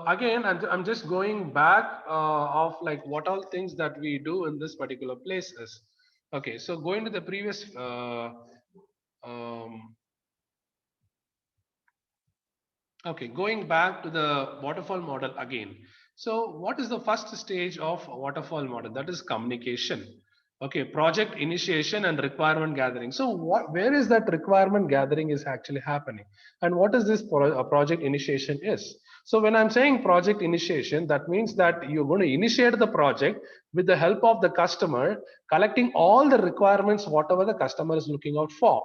again, I'm just going back of like what all things that we do in this particular places. Okay, so going to the previous um, okay, going back to the waterfall model again. So what is the first stage of waterfall model? That is communication. Okay, project initiation and requirement gathering. So where is that requirement gathering is actually happening? And what is this project initiation is? So when I'm saying project initiation, that means that you're going to initiate the project with the help of the customer, collecting all the requirements, whatever the customer is looking out for.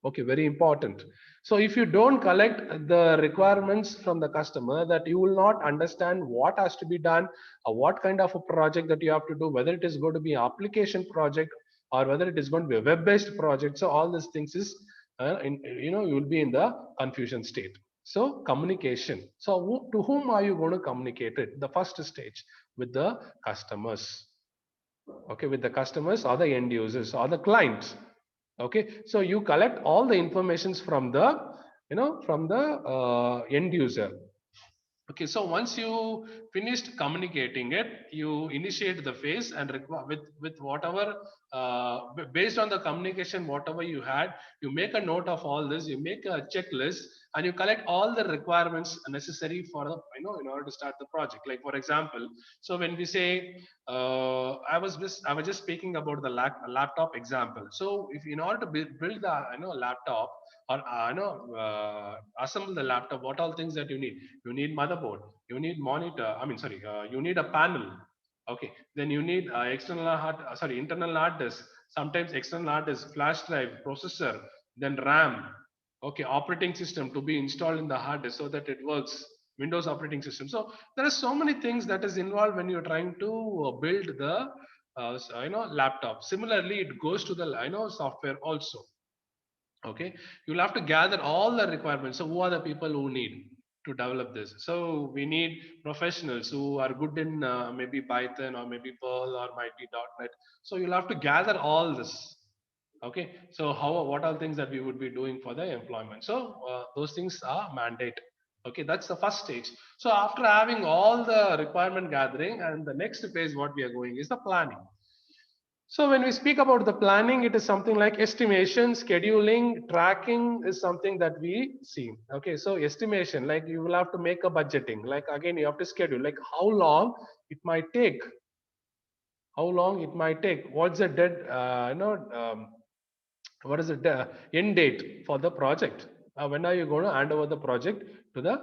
Okay, very important. So if you don't collect the requirements from the customer, that you will not understand what has to be done, or what kind of a project that you have to do, whether it is going to be an application project or whether it is going to be a web-based project. So all these things is, you will be in the confusion state. So communication. So to whom are you going to communicate it? The first stage with the customers. Okay, with the customers or the end users or the clients. Okay, so you collect all the informations from the from the end user. Okay, so once you finished communicating it, you initiate the phase and with whatever based on the communication, whatever you had, you make a note of all this. You make a checklist and you collect all the requirements necessary for the in order to start the project. Like for example, so when we say I was just speaking about the laptop example. So if in order to build the laptop or assemble the laptop, what all things that you need motherboard, you need monitor, I mean sorry, you need a panel. Okay, then you need internal hard disk, sometimes external hard disk, flash drive, processor, then RAM. Okay, operating system to be installed in the hard disk so that it works, Windows operating system. So there are so many things that is involved when you're trying to build the laptop. Similarly, it goes to the software also. Okay, you'll have to gather all the requirements. So who are the people who need to develop this? So we need professionals who are good in maybe Python or maybe Perl or might be .NET. So you'll have to gather all this. Okay, so what are things that we would be doing for the employment? So those things are mandate. Okay, that's the first stage. So after having all the requirement gathering, and the next phase what we are going is the planning. So when we speak about the planning, it is something like estimation, scheduling, tracking is something that we see. Okay, so estimation, like you will have to make a budgeting. Like again, you have to schedule, like how long it might take, what's the dead, what is the end date for the project? When are you going to hand over the project to the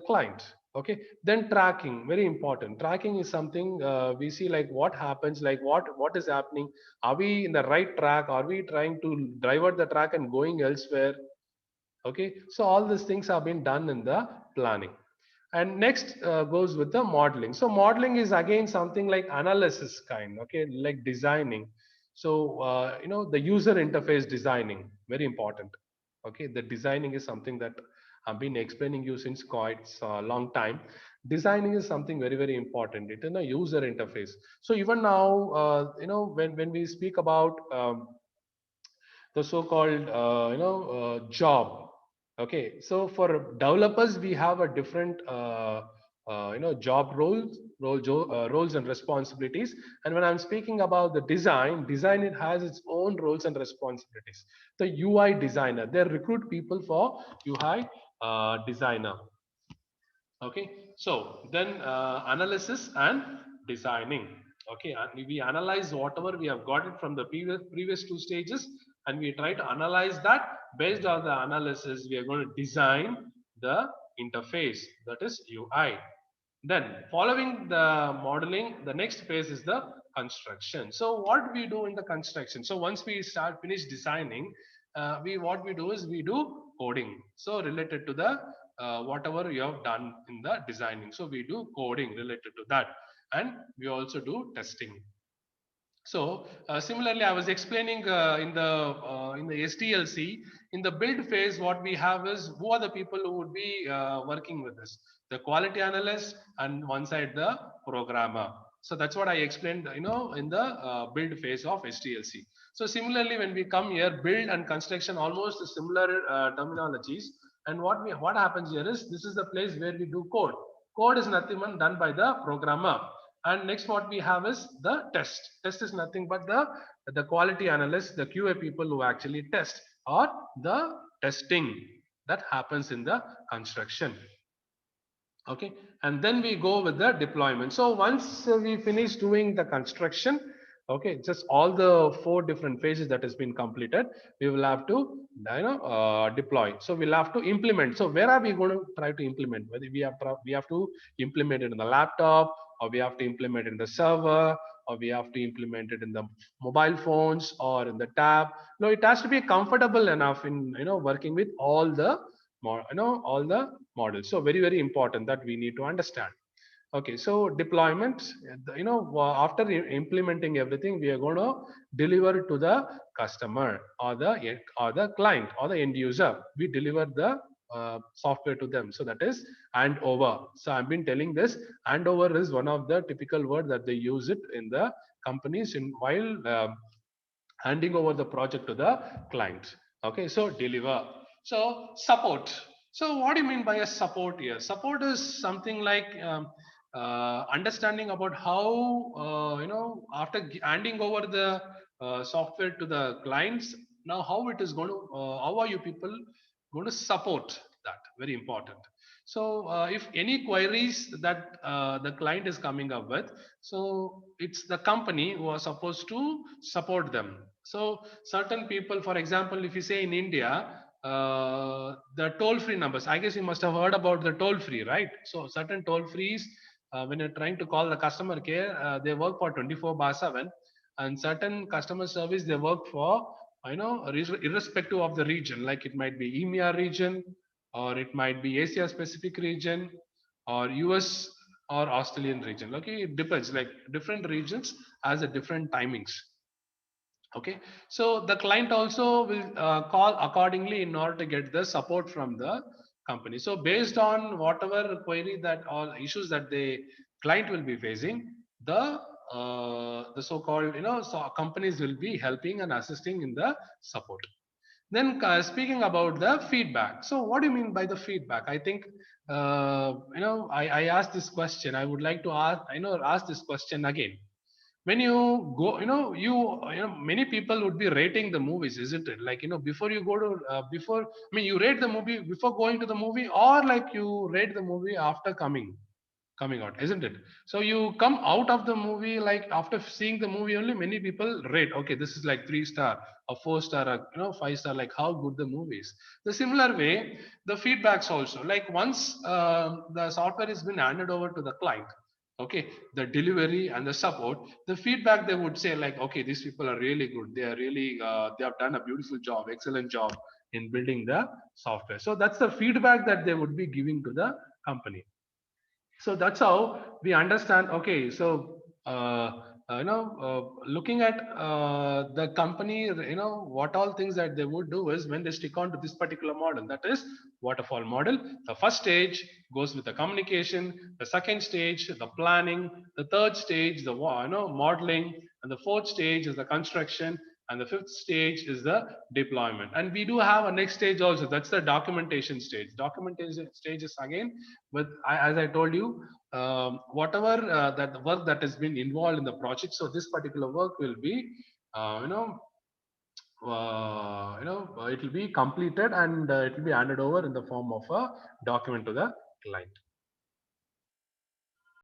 client? Okay, then tracking, very important. Tracking is something we see, like what happens, like what is happening. Are we in the right track? Are we trying to divert the track and going elsewhere? Okay, so all these things have been done in the planning. And next goes with the modeling. So modeling is again something like analysis kind. Okay, like designing. So the user interface designing, very important. Okay, the designing is something that I've been explaining you since quite a long time. Designing is something very, very important. It is a user interface. So even now, when we speak about the so-called job. Okay, so for developers we have a different job roles and responsibilities. And when I'm speaking about the design, it has its own roles and responsibilities. The UI designer, they recruit people for UI designer. Okay, so then analysis and designing. Okay, and we analyze whatever we have got it from the previous two stages, and we try to analyze that. Based on the analysis, we are going to design the interface, that is UI. Then following the modeling, the next phase is the construction. So what we do in the construction, so once we finish designing, we what we do is we do coding, so related to the whatever you have done in the designing. So we do coding related to that, and we also do testing. So similarly, I was explaining in the SDLC, in the build phase, what we have is who are the people who would be working with this: the quality analyst, and one side the programmer. So that's what I explained, in the build phase of SDLC. So similarly, when we come here, build and construction, almost similar terminologies. And what happens here is this is the place where we do code. Code is nothing but done by the programmer. And next what we have is the test. Test is nothing but the quality analysts, the QA people who actually test, or the testing that happens in the construction. Okay, and then we go with the deployment. So once we finish doing the construction, okay, just all the 4 different phases that has been completed, we will have to deploy. So we'll have to implement. So where are we going to try to implement? Whether we have to implement it in the laptop, or we have to implement it in the server, or we have to implement it in the mobile phones or in the tab. No, it has to be comfortable enough in working with all the all the models. So very, very important that we need to understand. Okay, so deployment, after implementing everything, we are going to deliver to the customer, or the client, or the end user. We deliver the software to them. So that is handover. So I've been telling this. Handover is one of the typical word that they use it in the companies in while handing over the project to the client. Okay, so deliver. So support. So what do you mean by a support here? Support is something like understanding about how after handing over the software to the clients, now how it is going to how are you people going to support that? Very important. So if any queries that the client is coming up with, so it's the company who are supposed to support them. So certain people, for example, if you say in India, the toll-free numbers, I guess you must have heard about the toll-free, right? So certain toll-frees, when you're trying to call the customer care, they work for 24/7, and certain customer service they work for, irrespective of the region, like it might be EMEA region, or it might be Asia Pacific region, or US or Australian region. Okay, it depends. Like different regions has a different timings. Okay, so the client also will call accordingly in order to get the support from the company. So based on whatever query that or issues that the client will be facing, the so-called so companies will be helping and assisting in the support. Then speaking about the feedback. So what do you mean by the feedback? I think I asked this question. I would like to ask this question again. When you go, many people would be rating the movies, isn't it? Like before you go to before I mean you rate the movie before going to the movie, or like you rate the movie after coming out, isn't it? So you come out of the movie, like after seeing the movie only, many people rate, okay, this is like 3 star or 4 star, or 5 star, like how good the movie is. The similar way, the feedbacks also, like once the software has been handed over to the client, okay, the delivery and the support, the feedback they would say like, okay, these people are really good, they are really they have done a beautiful job, excellent job in building the software. So that's the feedback that they would be giving to the company. So that's how we understand. Okay, so looking at the company, what all things that they would do is when they stick on to this particular model, that is waterfall model. The first stage goes with the communication, the second stage the planning, the third stage the modeling, and the fourth stage is the construction, and the fifth stage is the deployment. And we do have a next stage also, that's the documentation stage. Documentation stage is again with, as I told you, whatever that the work that has been involved in the project. So this particular work will be it will be completed, and it will be handed over in the form of a document to the client.